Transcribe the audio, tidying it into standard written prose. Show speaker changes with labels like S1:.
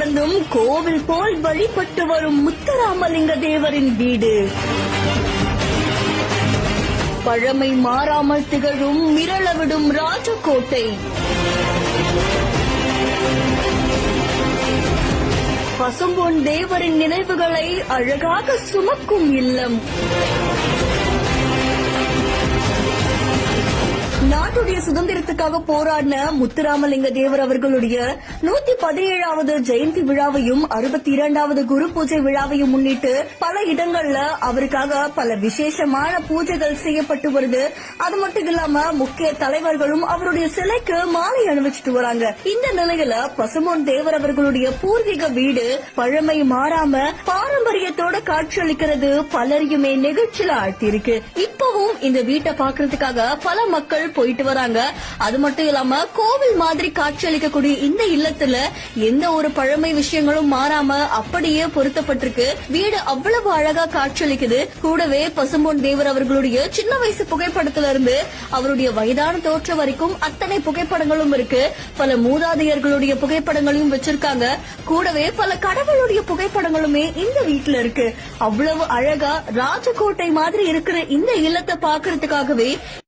S1: இருந்தும் கோவில் போல் வழிபட்டு வரும் முத்துராமலிங்க தேவரின் வீடு. பழமை மாறாமல் திகழும் மிரளவிடும் ராஜகோட்டை. பசும்பொன் தேவரின் நினைவுகளை அழகாக சுமக்கும் இல்லம். நாட்டுடைய சுதந்திரத்துக்காக போராடின முத்துராமலிங்க தேவர் அவர்களுடைய 117வது ஜெயந்தி விழாவையும் 62வது குரு பூஜை விழாவையும் முன்னிட்டு பல இடங்கள்ல அவருக்காக பல விசேஷமான பூஜைகள் செய்யப்பட்டு வருது. அது மட்டும் இல்லாம முக்கிய தலைவர்களும் அவருடைய சிலைக்கு மாலை அணிவிச்சிட்டு வராங்க. இந்த நிலையில பசும்பொன் தேவர் அவர்களுடைய பூர்வீக வீடு பழமை மாறாம பாரம்பரியத்தோட காட்சியளிக்கிறது பலரையுமே நெகிழ்ச்சியில ஆழ்த்தியிருக்கு. இப்பவும் இந்த வீட்டை பாக்குறதுக்காக பல மக்கள் போயிட்டு வராங்க. அது மட்டும் இல்லாம கோவில் மாதிரி காட்சியளிக்கக்கூடிய இந்த இல்லத்துல எந்த ஒரு பழமை விஷயங்களும் மாறாம அப்படியே பொருத்தப்பட்டிருக்கு. வீடு அவ்வளவு அழகா காட்சியளிக்குது. கூடவே பசும்பொன் தேவர் அவர்களுடைய சின்ன வயசு புகைப்படத்துல இருந்து அவருடைய வயதான தோற்றம் வரைக்கும் அத்தனை புகைப்படங்களும் இருக்கு. பல மூதாதையர்களுடைய புகைப்படங்களையும் வச்சிருக்காங்க. கூடவே பல கடவுளுடைய புகைப்படங்களுமே இந்த வீட்டுல இருக்கு. அவ்வளவு அழகா ராஜகோட்டை மாதிரி இருக்கிற இந்த இல்லத்தை பாக்குறதுக்காகவே